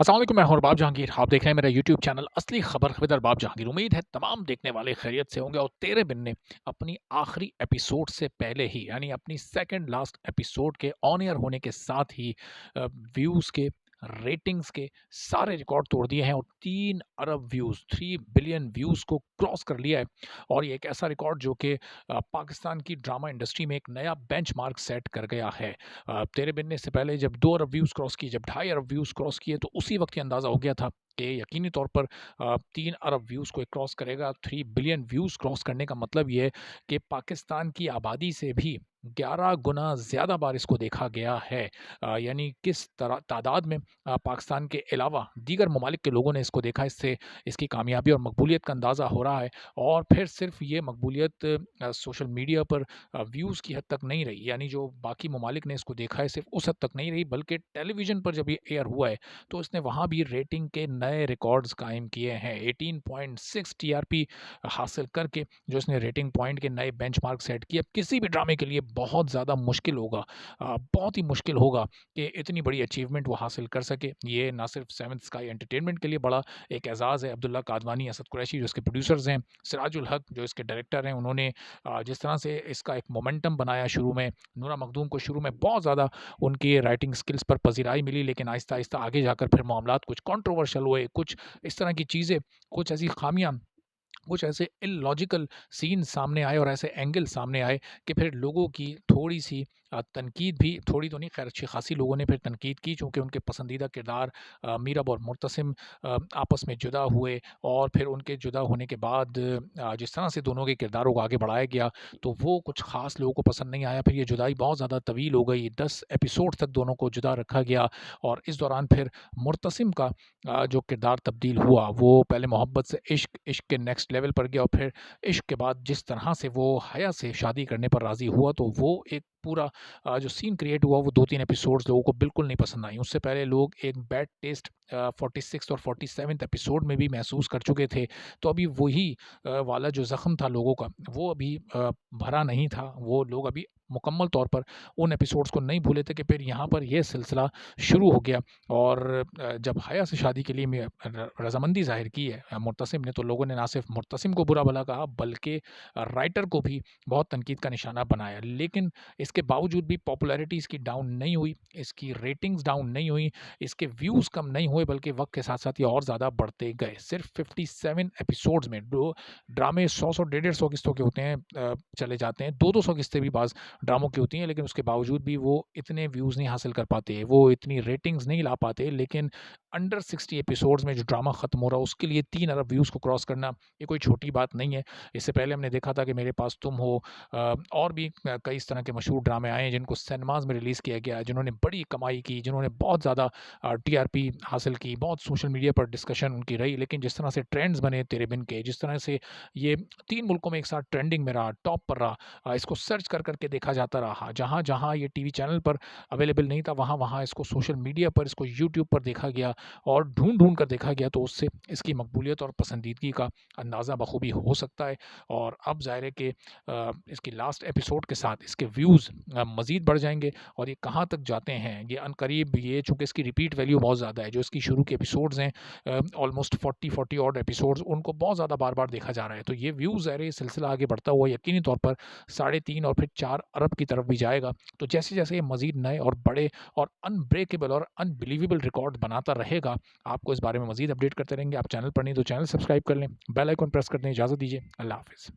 अस्सलाम वालेकुम, मैं हूं रबाब जहांगीर। आप देख रहे हैं मेरा यूट्यूब चैनल असली खबर खबरदार बाब जहांगीर। उम्मीद है तमाम देखने वाले खैरियत से होंगे और तेरे बिन ने अपनी आखिरी एपिसोड से पहले ही यानी अपनी सेकंड लास्ट एपिसोड के ऑन एयर होने के साथ ही व्यूज़ के, रेटिंग्स के सारे रिकॉर्ड तोड़ दिए हैं और 3 अरब व्यूज़, 3 बिलियन व्यूज़ को क्रॉस कर लिया है। और ये एक ऐसा रिकॉर्ड जो कि पाकिस्तान की ड्रामा इंडस्ट्री में एक नया बेंचमार्क सेट कर गया है। तेरे बिनने से पहले जब 2 अरब व्यूज़ क्रॉस किए, जब 2.5 अरब व्यूज़ क्रॉस किए, तो उसी वक़्त ये अंदाज़ा हो गया था कि यकीनी तौर पर 3 अरब व्यूज़ को ये क्रॉस करेगा। 3 बिलियन व्यूज़ क्रॉस करने का मतलब ये है कि पाकिस्तान की आबादी से भी 11 गुना ज़्यादा बार इसको देखा गया है। यानी किस तरह तादाद में पाकिस्तान के अलावा दीगर ममालिक के लोगों ने इसको देखा, इससे इसकी कामयाबी और मकबूलियत का अंदाज़ा हो रहा है। और फिर सिर्फ़ ये मकबूलियत सोशल मीडिया पर व्यूज़ की हद तक नहीं रही, यानी जो बाकी ममालिक ने इसको देखा है सिर्फ उस हद तक नहीं रही, बल्कि टेलीविज़न पर जब ये एयर हुआ है तो इसने वहाँ भी रेटिंग के नए रिकॉर्ड्स कायम किए हैं। 18.6 टीआरपी हासिल करके जो इसने रेटिंग पॉइंट के नए बेंचमार्क सेट किए। अब किसी भी ड्रामे के लिए बहुत ज़्यादा मुश्किल होगा, बहुत ही मुश्किल होगा कि इतनी बड़ी अचीवमेंट वो हासिल कर सके। ये ना सिर्फ सेवंथ स्काई एंटरटेनमेंट के लिए बड़ा एक एजाज़ है। अब्दुल्ला कादवानी, असद कुरैशी जो इसके प्रोड्यूसर्स हैं, सिराजुल हक जो इसके डायरेक्टर हैं, उन्होंने जिस तरह से इसका एक मोमेंटम बनाया शुरू में, नूरा मखदूम को शुरू में बहुत ज़्यादा उनकी राइटिंग स्किल्स पर पज़िराई मिली, लेकिन आहिस्ता-आहिस्ता आगे जाकर फिर मामलात कुछ कंट्रोवर्शियल हुए, कुछ इस तरह की चीज़ें, कुछ ऐसी ख़ामियाँ, कुछ ऐसे इलॉजिकल सीन सामने आए और ऐसे एंगल सामने आए कि फिर लोगों की थोड़ी-सी तनकीद भी, थोड़ी तो नहीं खैर अच्छी खासी लोगों ने फिर तनकीद की, चूँकि उनके पसंदीदा किरदार मीरब और मुर्तसिम आपस में जुदा हुए और फिर उनके जुदा होने के बाद जिस तरह से दोनों के किरदारों को आगे बढ़ाया गया, तो वो कुछ ख़ास लोगों को पसंद नहीं आया। फिर ये जुदाई बहुत ज़्यादा तवील हो गई, 10 एपिसोड तक दोनों को जुदा रखा गया और इस दौरान फिर मुर्तसिम का जो किरदार तब्दील हुआ, वो पहले मोहब्बत से इश्क, इश्क के नेक्स्ट लेवल पर गया और फिर इश्क के बाद जिस तरह से वो हया से शादी करने पर राज़ी हुआ, तो वो एक पूरा जो सीन क्रिएट हुआ, वो 2-3 एपिसोड्स लोगों को बिल्कुल नहीं पसंद आई। उससे पहले लोग एक बैड टेस्ट 46th और 47th एपिसोड में भी महसूस कर चुके थे। तो अभी वही वाला जो ज़ख्म था लोगों का, वो अभी भरा नहीं था। वो लोग अभी मुकम्मल तौर पर उन एपिसोड्स को नहीं भूले थे कि फिर यहाँ पर ये सिलसिला शुरू हो गया। और जब हया से शादी के लिए मैं रज़ामंदी ज़ाहिर की है मुर्तसिम ने, तो लोगों ने ना सिर्फ मुर्तसिम को बुरा भला कहा, बल्कि राइटर को भी बहुत तनकीद का निशाना बनाया। लेकिन इसके बावजूद भी पॉपुलैरिटी इसकी डाउन नहीं हुई, इसकी रेटिंग्स डाउन नहीं हुई, इसके व्यूज़ कम नहीं हुए, बल्कि वक्त के साथ साथ ये और ज़्यादा बढ़ते गए। सिर्फ 57 एपिसोड्स में दो ड्रामे 100-100 150-100 किस्तों के होते हैं, चले जाते हैं, 200-200 किस्तें भी बाज़ ड्रामों की होती हैं, लेकिन उसके बावजूद भी वो इतने व्यूज़ नहीं हासिल कर पाते, वो इतनी रेटिंग्स नहीं ला पाते। लेकिन अंडर 60 एपिसोड्स में जो ड्रामा ख़त्म हो रहा है, उसके लिए 3 अरब व्यूज़ को क्रॉस करना, ये कोई छोटी बात नहीं है। इससे पहले हमने देखा था कि मेरे पास तुम हो, और भी कई इस तरह के मशहूर ड्रामे आए हैं जिनको सिनेमाज़ में रिलीज़ किया गया है, जिन्होंने बड़ी कमाई की, जिन्होंने बहुत ज़्यादा टीआरपी हासिल की, बहुत सोशल मीडिया पर डिस्कशन उनकी रही। लेकिन जिस तरह से ट्रेंड्स बने तेरे बिन के, जिस तरह से ये 3 मुल्कों में एक साथ ट्रेंडिंग में रहा, टॉप पर रहा, इसको सर्च कर के देखा जाता रहा। जहाँ-जहाँ ये टीवी चैनल पर अवेलेबल नहीं था, वहाँ-वहाँ इसको सोशल मीडिया पर, इसको यूट्यूब पर देखा गया और ढूँढ-ढूँढ कर देखा गया, तो उससे इसकी मकबूलियत और पसंदीदगी का अंदाज़ा बखूबी हो सकता है। और अब ज़ाहिर है कि इसकी लास्ट एपिसोड के साथ इसके व्यूज़ मज़ीद बढ़ जाएँगे और ये कहाँ तक जाते हैं, ये अनकरीब, ये चूँकि इसकी रिपीट वैल्यू बहुत ज़्यादा है, जो इसकी शुरू के एपिसोड्स हैं, ऑलमोस्ट 40-40 ऑड एपिसोड्स, उनको बहुत ज़्यादा बार-बार देखा जा रहा है। तो ये व्यूज़ ज़ाहिर है, ये सिलसिला आगे बढ़ता हुआ यकीनी तौर पर 3.5 और फिर 4 अरब की तरफ भी जाएगा। तो जैसे-जैसे ये मज़ीद नए और बड़े और अनब्रेकेबल और अनबिलीवेबल रिकॉर्ड बनाता रहेगा, आपको इस बारे में मज़ीद अपडेट करते रहेंगे। आप चैनल पर नहीं तो चैनल सब्सक्राइब कर लें, बेल आइकन प्रेस कर दें। इजाज़त दीजिए। अल्लाह हाफ़िज़।